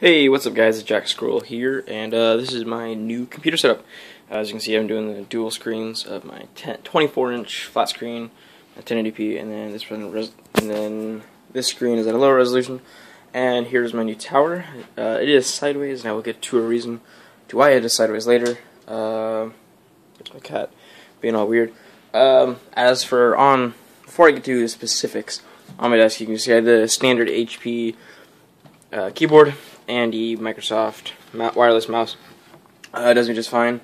Hey, what's up guys, it's Jack Scroll here, and this is my new computer setup. As you can see, I'm doing the dual screens of my 24-inch flat screen at 1080p, and then this screen is at a lower resolution. And here's my new tower. It is sideways, and I will get to a reason to why it is sideways later. There's my cat being all weird. Before I get to the specifics, on my desk you can see I have the standard HP keyboard and the Microsoft wireless mouse. It does me just fine.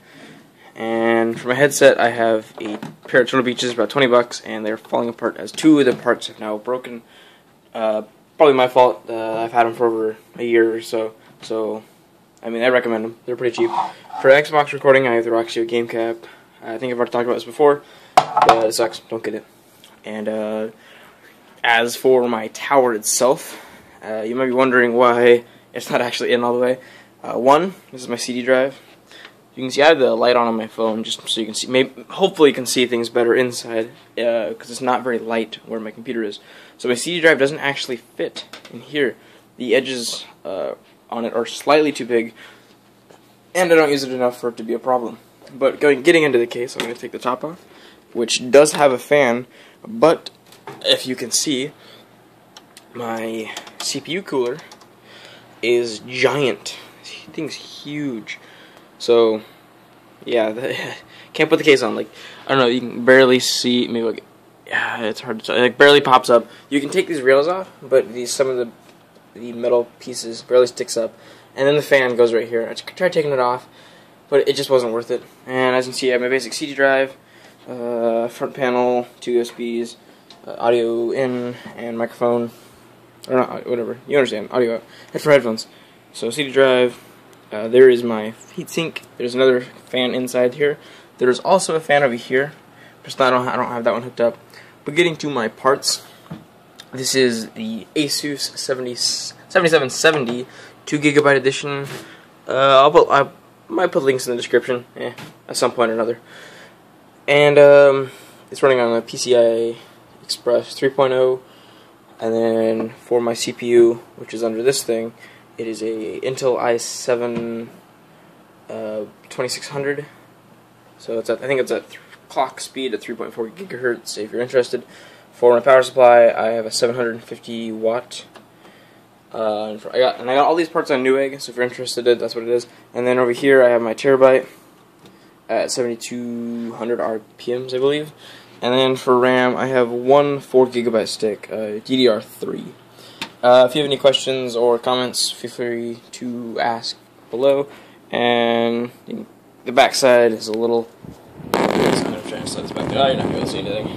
And for my headset, I have a pair of Turtle Beaches, about $20, and they're falling apart as two of the parts have now broken. Probably my fault. I've had them for over a year or so. So, I mean, I recommend them. They're pretty cheap. For Xbox recording, I have the Roxio Game Cap. I think I've already talked about this before, but it sucks. Don't get it. And as for my tower itself, you might be wondering why it's not actually in all the way. One, this is my CD drive. You can see I have the light on my phone just so you can see. Hopefully you can see things better inside because it's not very light where my computer is. So my CD drive doesn't actually fit in here. The edges on it are slightly too big, and I don't use it enough for it to be a problem. But getting into the case, I'm going to take the top off, which does have a fan, but if you can see, my CPU cooler is giant. This thing's huge. So, yeah, can't put the case on. Like, I don't know, you can barely see. Maybe like, yeah, it's hard to tell. It like barely pops up. You can take these rails off, but some of the metal pieces barely sticks up. And then the fan goes right here. I tried taking it off, but it just wasn't worth it. And as you can see, I have my basic CD drive, front panel, 2 USBs, audio in, and microphone. Or not, whatever. You understand. Audio out. And for headphones. So CD drive. There is my heatsink. There's another fan inside here. There's also a fan over here. Just I don't have that one hooked up. But getting to my parts, this is the Asus 7770 2GB edition. I might put links in the description at some point or another. And it's running on a PCI Express 3.0. And then for my CPU, which is under this thing, it is a Intel i7 2600. So I think it's at clock speed at 3.4 gigahertz. If you're interested, for my power supply, I have a 750 watt. And I got all these parts on Newegg. So if you're interested, that's what it is. And then over here, I have my terabyte at 7200 RPMs, I believe. And then for RAM, I have one 4GB stick, DDR3. If you have any questions or comments, feel free to ask below. And the back side is a little. I'm trying to set this back there. Oh, you're not going to see anything.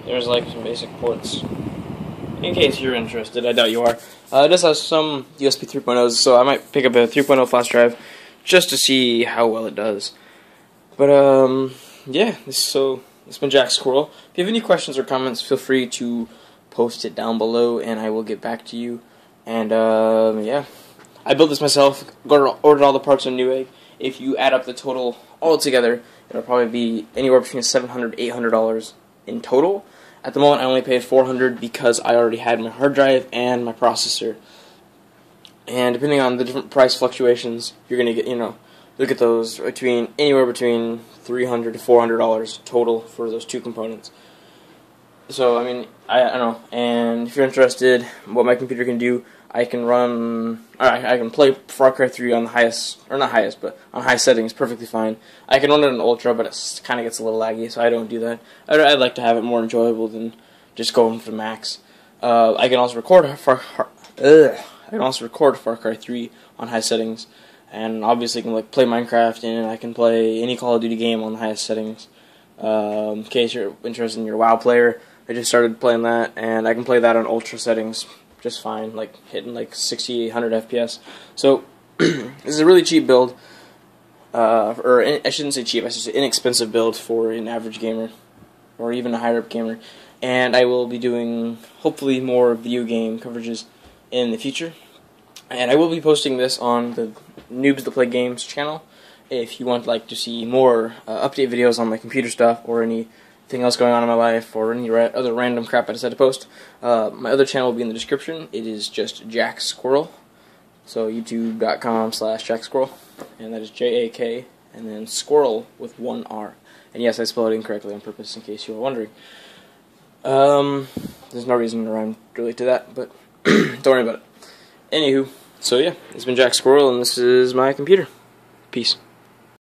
There's like some basic ports. In case you're interested, I doubt you are. It does have some USB 3.0s, so I might pick up a 3.0 flash drive just to see how well it does. But, yeah, this has been Jack Squirrel. If you have any questions or comments, feel free to post it down below, and I will get back to you. And, yeah, I built this myself, ordered all the parts on Newegg. If you add up the total all together, it'll probably be anywhere between $700 to $800 in total. At the moment, I only paid $400 because I already had my hard drive and my processor. And depending on the different price fluctuations, you're going to get, look at those anywhere between $300 to $400 total for those two components. So I mean, I don't know. And if you're interested, what my computer can do, I can play Far Cry 3 on the highest, or not highest, but on high settings perfectly fine. I can run it in ultra, but it kind of gets a little laggy, so I don't do that. I'd like to have it more enjoyable than just going for max. I can also record Far Cry 3 on high settings. And obviously, I can play Minecraft, and I can play any Call of Duty game on the highest settings. In case you're interested in your WoW player, I just started playing that, and I can play that on ultra settings just fine, like hitting like 6800 FPS. So this is a really cheap build, I shouldn't say cheap. I should say inexpensive build for an average gamer, or even a higher up gamer. And I will be doing hopefully more video game coverages in the future. And I will be posting this on the Noobs That Play Games channel. If you want to see more update videos on my computer stuff or any anything else going on in my life, or any other random crap I decide to post, my other channel will be in the description. It is just Jack Squirrel. So youtube.com/Jack Squirrel, and that is JAK, and then Squirrel with one R. And yes, I spelled it incorrectly on purpose in case you were wondering. There's no reason to rhyme really to that, but don't worry about it. Anywho, so yeah, it's been Jack Squirrel, and this is my computer. Peace.